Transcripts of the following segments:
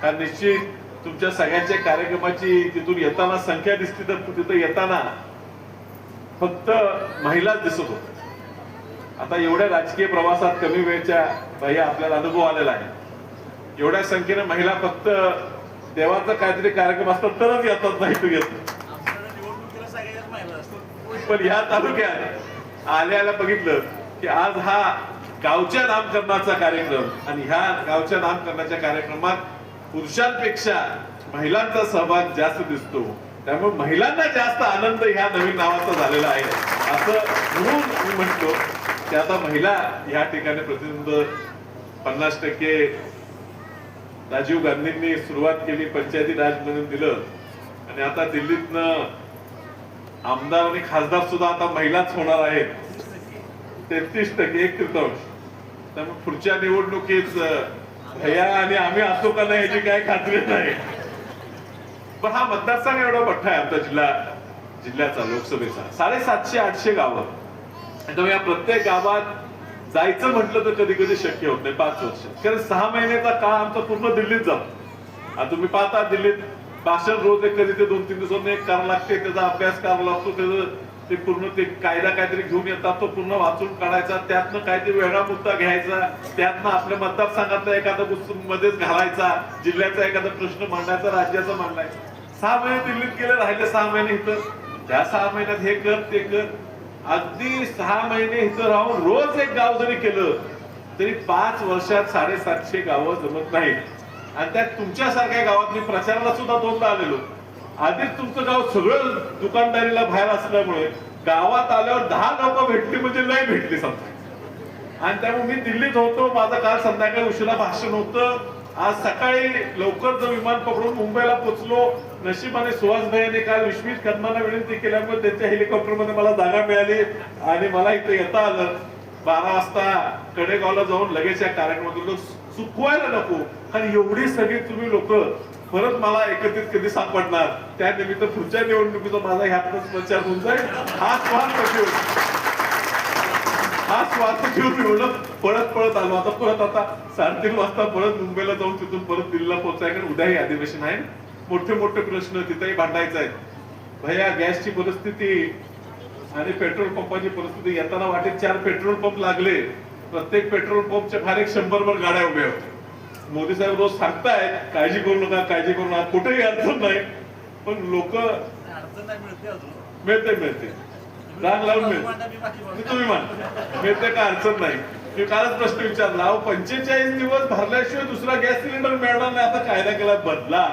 कारण निश्चित तुमच्या सगळ्यांच्या कार्यक्रमाची तिथून येताना संख्या दिसते, तर तिथं येताना फक्त महिलाच दिसत होत. आता एवढ्या राजकीय प्रवासात कमी वेळच्या भैया आपल्याला अनुभव आलेला आहे. एवढ्या संख्येने महिला फक्त देवाचा काहीतरी कार्यक्रम असतात तरच येतात, नाही तर येत. पण ह्या तालुक्यात आल्याला बघितलं की आज हा गावच्या नामकरणाचा कार्यक्रम, आणि ह्या गावच्या नामकरणाच्या कार्यक्रमात पुरुषांपेक्षा महिलांचा सहभाग जास्त दिसतो. त्यामुळे महिलांना जास्त आनंद ह्या नवीन नावाचा झालेला आहे. असं म्हणून मी म्हणतो की आता महिला ह्या ठिकाणी प्रतिनिधित्व 50% राजीव गांधींनी सुरुवात केली, पंचायती राज म्हणून दिलं, आणि आता दिल्लीतनं आमदार आणि खासदार सुद्धा आता महिलाच होणार आहेत. 33%, 1/3. त्यामुळे पुढच्या निवडणुकीत भैया आणि आम्ही असो का नाही याची काय खात्री नाही. पण हा मतदारसंघ एवढा मोठा आहे आमचा जिल्ह्याचा, लोकसभेचा 750-800 गावं. त्यामुळे या प्रत्येक गावात जायचं म्हटलं तर कधी कधी शक्य होत नाही 5 वर्ष, कारण 6 महिन्याचा काळ आमचा पूर्ण दिल्लीत जातो. आता तुम्ही पाहता दिल्लीत भाषण रोज एक कधी ते 2-3 दिवसांनी एक करावं लागते, त्याचा अभ्यास करावा लागतो, त्याचं ते पूर्ण ते कायदा काहीतरी घेऊन येतात, तो पूर्ण वाचून काढायचा, त्यातनं काहीतरी वेगळा मुद्दा घ्यायचा, त्यातनं आपल्या मतदारसंघातला एखादा मध्येच घालायचा, जिल्ह्याचा एखादा प्रश्न मांडायचा, राज्याचा मांडायचा. 6 महिने दिल्लीत गेले, राहिले 6 महिने इथं. त्या 6 महिन्यात हे कर ते कर, अगदी 6 महिने इथं राहून रोज एक गाव जरी केलं तरी 5 वर्षात 750 गावं जमत नाहीत. आणि त्यात तुमच्यासारख्या गावात मी प्रचाराला सुद्धा 2दा आलेलो. आधीच तुमचं गाव सगळं दुकानदारीला बाहेर असल्यामुळे गावात आल्यावर 10 लोक भेटली म्हणजे नाही भेटली समजा. आणि त्यामुळे मी दिल्लीत होतो, माझं काल संध्याकाळी उशिरा भाषण होतं. आज सकाळी लवकर जर विमान पकडून मुंबईला पोहोचलो. नशिबाने सुहास भाईने काल विश्वित खन्नांना विनंती केल्यामुळे त्यांच्या हेलिकॉप्टरमध्ये मला जागा मिळाली आणि मला इथे येता आलं. 12 वाजता कडेगावला जाऊन लगेच या कार्यक्रमातून चुकवायला नको, कारण एवढी सगळी तुम्ही लोक परत मला एकत्रित कधी सापडणार. त्या निमित्त पुढच्या निवडणुकीचा माझा ह्यातच प्रचार होऊन जाईल. हा स्वार्थ घेऊन एवढं पळत आलो. आता 3:30 वाजता परत मुंबईला जाऊन तिथून परत दिल्लीला पोहोचाय, कारण उद्याही अधिवेशन आहे. मोठे प्रश्न तिथेही भांडायचे आहेत. भैया गॅसची परिस्थिती आणि पेट्रोल पंपाची परिस्थिती, येताना वाटेत 4 पेट्रोल पंप लागले. प्रत्येक पेट्रोल पंपच्या फार 100 गाड्या उभ्या होत्या. मोदी साहेब रोज सांगतायत काळजी करू नका, काळजी करू नका, कुठेही अडचण नाही. पण लोक मिळते रांग लावून मिळते, तुम्ही मिळते का अडचण नाही. मी कालच प्रश्न विचारला, 45 दिवस भरल्याशिवाय दुसरा गॅस सिलेंडर मिळणार नाही, आता कायदा केला बदला.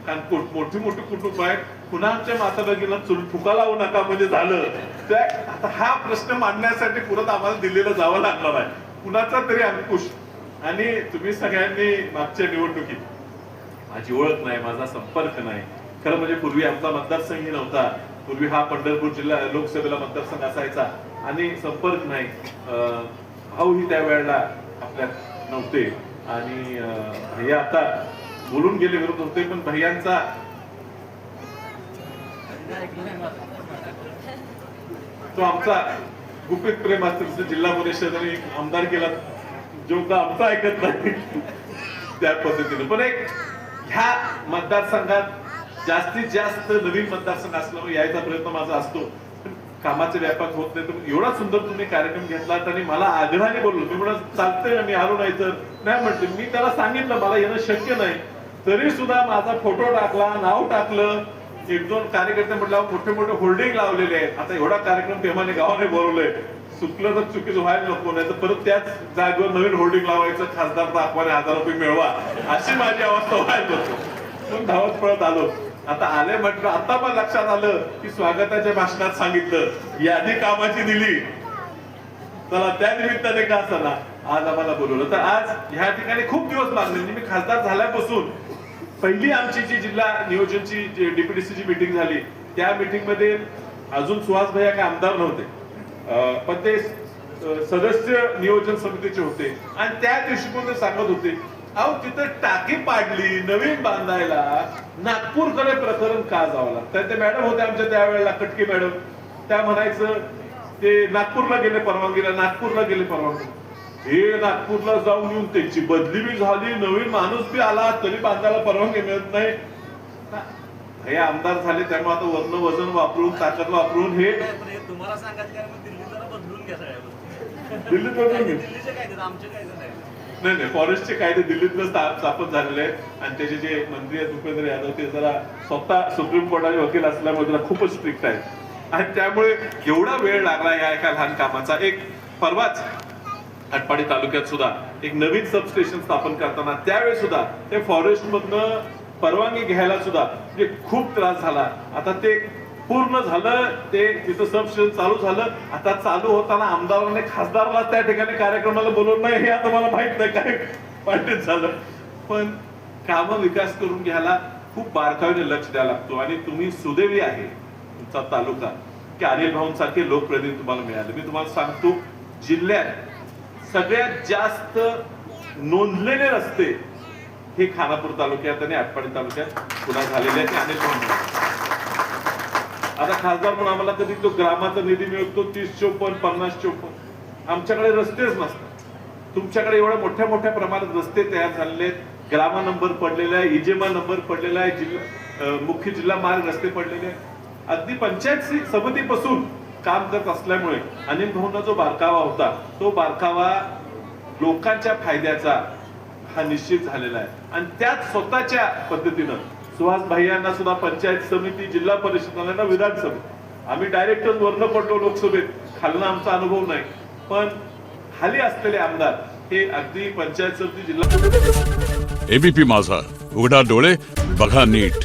कारण मोठी कुटुंब आहेत, पुन्हा आमच्या माता भगिनीला चूल फुका लावू नका म्हणजे झालं. आता हा प्रश्न मांडण्यासाठी परत आम्हाला दिल्लीला जावं लागणार आहे, कुणाचा तरी अंकुश. आणि तुम्ही सगळ्यांनी मागच्या निवडणुकीत, माझी ओळख नाही, माझा संपर्क नाही, खरं म्हणजे पूर्वी आमचा मतदारसंघही नव्हता. पूर्वी हा पंढरपूर जिल्हा लोकसभेला मतदारसंघ असायचा आणि संपर्क नाही. भाऊही त्यावेळेला आपल्यात नव्हते आणि भैया आता बोलून गेले विरोध होते, पण भैयांचा तो आमचा गुपित प्रेम असतो. जिल्हा परिषद आणि आमदार केला जो का आमचा ऐकत नाही त्या पद्धतीने. पण एक ह्या मतदारसंघात जास्तीत जास्त नवीन मतदारसंघ असल्यामुळे यायचा प्रयत्न माझा असतो. कामाचे व्यापक होत नाही. तर एवढा सुंदर तुम्ही कार्यक्रम घेतलात आणि मला आग्रहाने बोललो. मी म्हणत चालतंय मी आलो, नाही तर नाही म्हणते. मी त्याला सांगितलं मला येणं शक्य नाही, तरी सुद्धा माझा फोटो टाकला, नाव टाकलं. 1-2 कार्यकर्ते म्हटलं मोठे होल्डिंग लावलेले आहेत. आता एवढा कार्यक्रम प्रेमाने गावाने बोलवलंय, चुकलं तर चुकीचं व्हायला नको, नाही तर परत त्याच जागेवर नवीन होल्डिंग लावायचं, खासदार दाखवाने 1000 रुपये मिळवा, अशी माझी अवस्था व्हायला नको. पण धावत पळत आलो. आता आले म्हटलं, आता पण लक्षात आलं की स्वागताच्या भाषणात सांगितलं यादी कामाची दिली, चला त्या निमित्ताने का असताना आज आम्हाला बोलवलं. तर आज ह्या ठिकाणी खूप दिवस लागले. मी खासदार झाल्यापासून पहिली आमची जी जिल्हा नियोजनची डीपीडीसीची मीटिंग झाली, त्या मीटिंग मध्ये अजून सुहास भैया काय आमदार नव्हते, पण ते सदस्य नियोजन समितीचे होते. आणि त्या दिवशी पण ते सांगत होते, अहो तिथं टाकी पाडली नवीन बांधायला, नागपूरकडे प्रकरण का जावं लागतं. ते मॅडम होते आमच्या त्यावेळेला, कटके मॅडम, त्या म्हणायचं ते नागपूरला गेले परवानगीला, नागपूरला गेले परवानगी. हे नागपूरला जाऊन येऊन त्यांची बदली बी झाली, नवीन माणूस बी आला तरी बांधायला परवानगी मिळत नाही. हे आमदार झाले त्यामुळे आता वर्ण वजन वापरून ताकद वापरून हे तुम्हाला सांगायचं काय मग दिल्ली जरा बदलून घ्या सगळ्या गोष्टी. दिल्लीत बदलून घे. दिल्लीचे कायदे आमचे कायदे नाही. नाही फॉरेस्टचे कायदे दिल्लीतनं स्थापन झालेले आहेत आणि त्याचे जे मंत्री आहेत भूपेंद्र यादव ते जरा स्वतः सुप्रीम कोर्टाचे वकील असल्यामुळे जरा खूपच स्ट्रिक्ट आहेत आणि त्यामुळे एवढा वेळ लागला या एका लहान कामाचा. एक परवाच आटपाडी तालुक्यात सुद्धा एक नवीन सबस्टेशन स्थापन करताना त्यावेळेस सुद्धा ते फॉरेस्ट मधनं परवानगी घ्यायला सुद्धा म्हणजे खूप त्रास झाला. आता ते पूर्ण झालं, ते तिथं सबस्टेशन चालू झालं. आता चालू होताना आमदारांनी खासदाराला त्या ठिकाणी कार्यक्रमाला बोलवलं नाही हे आता मला माहित नाही काय वाटेत झालं. पण काम विकास करून घ्यायला खूप बारकाईने लक्ष द्यायला लागतो आणि तुम्ही सुदैवी आहे तुमचा तालुका की अनिल भाऊंसारखे लोकप्रतिनिधी तुम्हाला मिळाले. मी तुम्हाला सांगतो जिल्ह्यात सगळ्यात जास्त नोंदलेले रस्ते हे खानापूर तालुक्यात आणि आटपाडी तालुक्यात पुन्हा झालेले आहेत. अनिल भाऊ आता खासदार म्हणून आम्हाला कधी तो ग्रामाचा निधी मिळतो 30-54, 50-54. आमच्याकडे रस्तेच नसतात. तुमच्याकडे एवढ्या मोठ्या मोठ्या प्रमाणात रस्ते तयार झालेले आहेत, ग्रामा नंबर पडलेला आहे, इजेमा नंबर पडलेला आहे, मुख्य जिल्हा मार्ग रस्ते पडलेले आहेत. अगदी पंचायत समितीपासून काम करत असल्यामुळे अनिल भाऊंना जो बारकावा होता तो बारकावा लोकांच्या फायद्याचा हा निश्चित झालेला आहे आणि त्यात स्वतःच्या पद्धतीनं सुहास भाईयांना सुद्धा पंचायत समिती, जिल्हा परिषद, विधानसभेत आम्ही डायरेक्टच वर्ण पडलो लोकसभेत, खालना आमचा अनुभव नाही. पण खाली असलेले आमदार हे अगदी पंचायत समिती, जिल्हा. एबीपी माझा, उघडा डोळे बघा नीट.